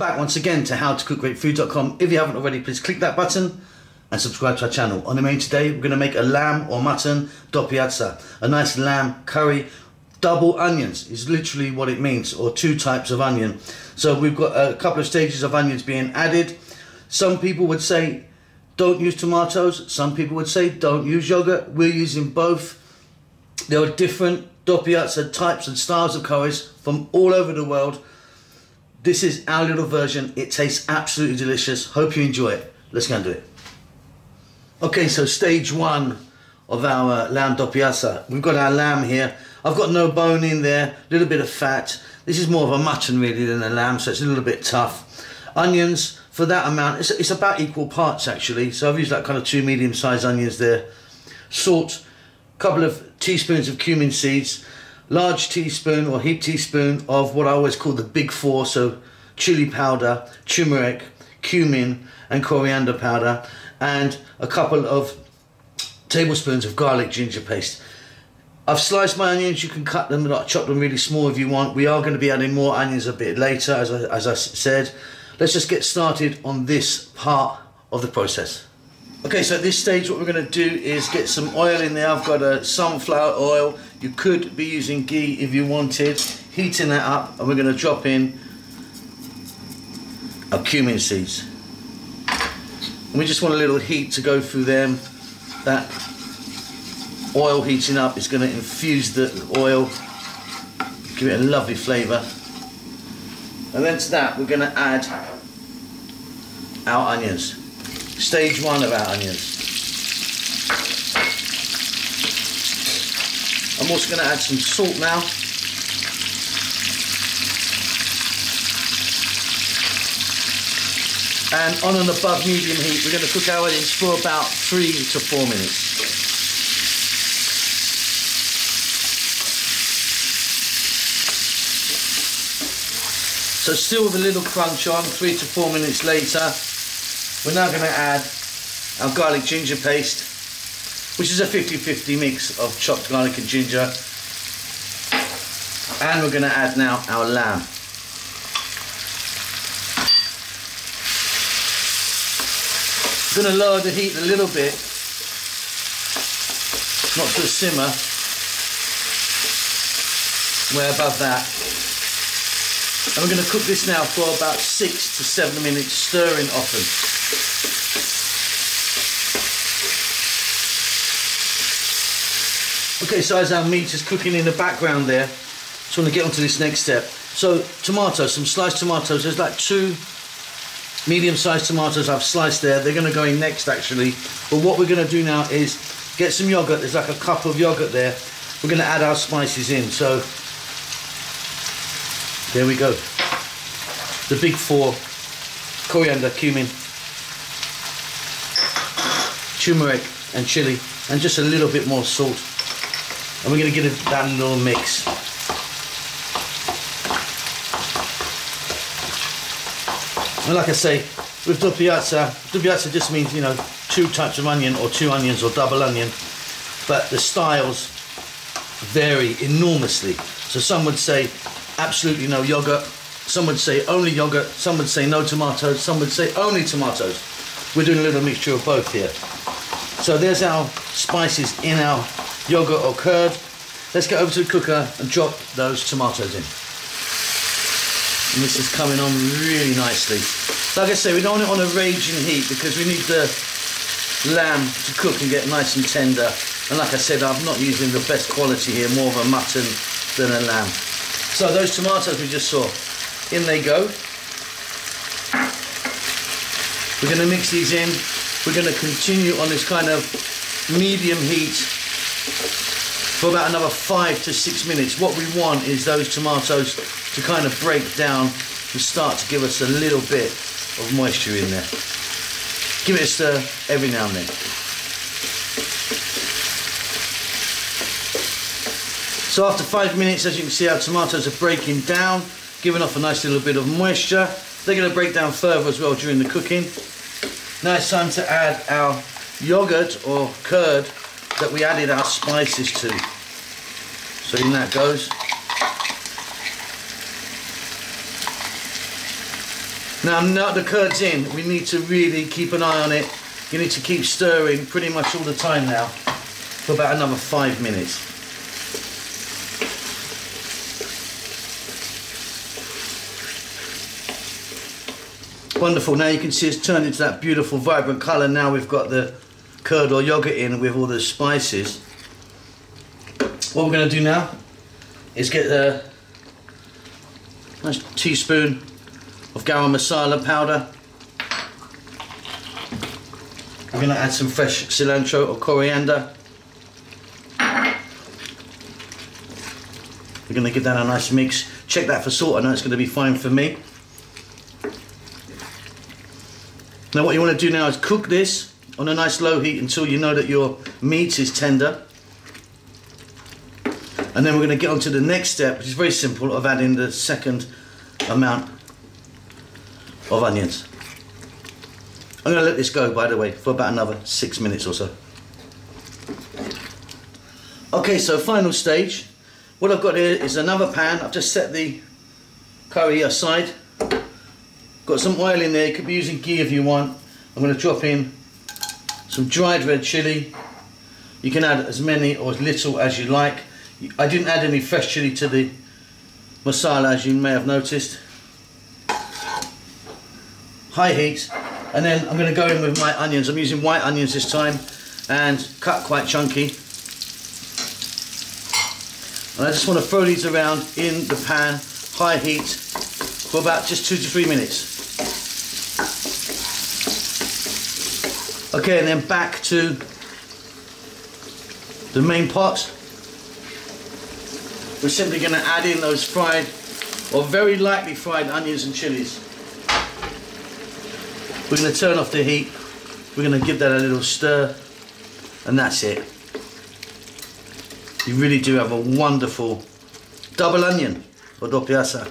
back once again to howtocookgreatfood.com. If you haven't already, please click that button and subscribe to our channel. On the menu today, we're going to make a lamb or mutton dopiaza, a nice lamb curry. Double onions is literally what it means, or 2 types of onion. So we've got a couple of stages of onions being added. Some people would say don't use tomatoes. Some people would say don't use yogurt. We're using both. There are different dopiaza types and styles of curries from all over the world. This is our little version. It tastes absolutely delicious. Hope you enjoy it. Let's go and do it. Okay, so stage 1 of our lamb dopiaza. We've got our lamb here. I've got no bone in there, a little bit of fat. This is more of a mutton really than a lamb, so it's a little bit tough. Onions, for that amount, it's about equal parts actually. So I've used that kind of 2 medium-sized onions there. Salt, a couple of teaspoons of cumin seeds, large teaspoon or heaped teaspoon of what I always call the big 4, so chili powder, turmeric, cumin and coriander powder, and a couple of tablespoons of garlic ginger paste. I've sliced my onions. You can cut them, chop them really small if you want. We are going to be adding more onions a bit later, as I said. Let's just get started on this part of the process. Okay, so at this stage what we're going to do is get some oil in there. I've got a sunflower oil. You could be using ghee if you wanted. Heating that up, and we're going to drop in our cumin seeds. And we just want a little heat to go through them. That oil heating up is going to infuse the oil, give it a lovely flavour. And then to that we're going to add our onions. Stage 1 of our onions. I'm also going to add some salt now. And on an above medium heat we're going to cook our onions for about 3 to 4 minutes. So still with a little crunch on, 3 to 4 minutes later, we're now going to add our garlic ginger paste, which is a 50-50 mix of chopped garlic and ginger. And we're going to add now our lamb. I'm going to lower the heat a little bit, not to a simmer, way above that. And we're going to cook this now for about 6 to 7 minutes, stirring often. Okay, so as our meat is cooking in the background there, just want to get onto this next step. So tomatoes, some sliced tomatoes. There's like 2 medium-sized tomatoes I've sliced there. They're going to go in next actually. But what we're going to do now is get some yogurt. There's like a cup of yogurt there. We're going to add our spices in. So there we go. The big 4, coriander, cumin, turmeric and chili, and just a little bit more salt. And we're going to give that a little mix. And like I say, with dopiaza just means, you know, 2 types of onion, or 2 onions, or double onion, but the styles vary enormously. So some would say absolutely no yogurt, some would say only yogurt, some would say no tomatoes, some would say only tomatoes. We're doing a little mixture of both here. So there's our spices in our yogurt or curd. Let's get over to the cooker and drop those tomatoes in. And this is coming on really nicely. Like I say, we don't want it on a raging heat because we need the lamb to cook and get nice and tender. And like I said, I'm not using the best quality here, more of a mutton than a lamb. So those tomatoes we just saw, in they go. We're going to mix these in. We're going to continue on this kind of medium heat for about another 5 to 6 minutes. What we want is those tomatoes to kind of break down and start to give us a little bit of moisture in there. Give it a stir every now and then. So after 5 minutes, as you can see, our tomatoes are breaking down, giving off a nice little bit of moisture. They're going to break down further as well during the cooking. Now it's time to add our yogurt or curd that we added our spices to. So in that goes. Now the curds in, we need to really keep an eye on it. You need to keep stirring pretty much all the time now for about another 5 minutes. Wonderful, now you can see it's turned into that beautiful vibrant colour. Now we've got the curd or yogurt in with all the spices. What we're going to do now is get a nice teaspoon of garam masala powder. We're going to add some fresh cilantro or coriander. We're going to give that a nice mix. Check that for salt, I know it's going to be fine for me. Now what you want to do now is cook this on a nice low heat until you know that your meat is tender. And then we're going to get on to the next step, which is very simple, of adding the second amount of onions. I'm going to let this go, by the way, for about another 6 minutes or so. Okay, so final stage. What I've got here is another pan. I've just set the curry aside. Got some oil in there. You could be using ghee if you want. I'm going to drop in some dried red chilli. You can add as many or as little as you like. I didn't add any fresh chilli to the masala, as you may have noticed. High heat. And then I'm going to go in with my onions. I'm using white onions this time and cut quite chunky. And I just want to throw these around in the pan, high heat, for about just 2 to 3 minutes. Okay, and then back to the main pot. We're simply going to add in those fried, or very lightly fried onions and chilies. We're going to turn off the heat. We're going to give that a little stir, and that's it. You really do have a wonderful double onion or dopiaza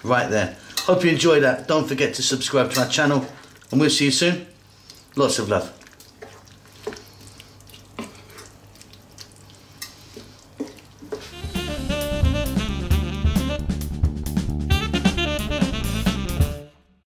right there. Hope you enjoyed that. Don't forget to subscribe to our channel, and we'll see you soon. Lots of love.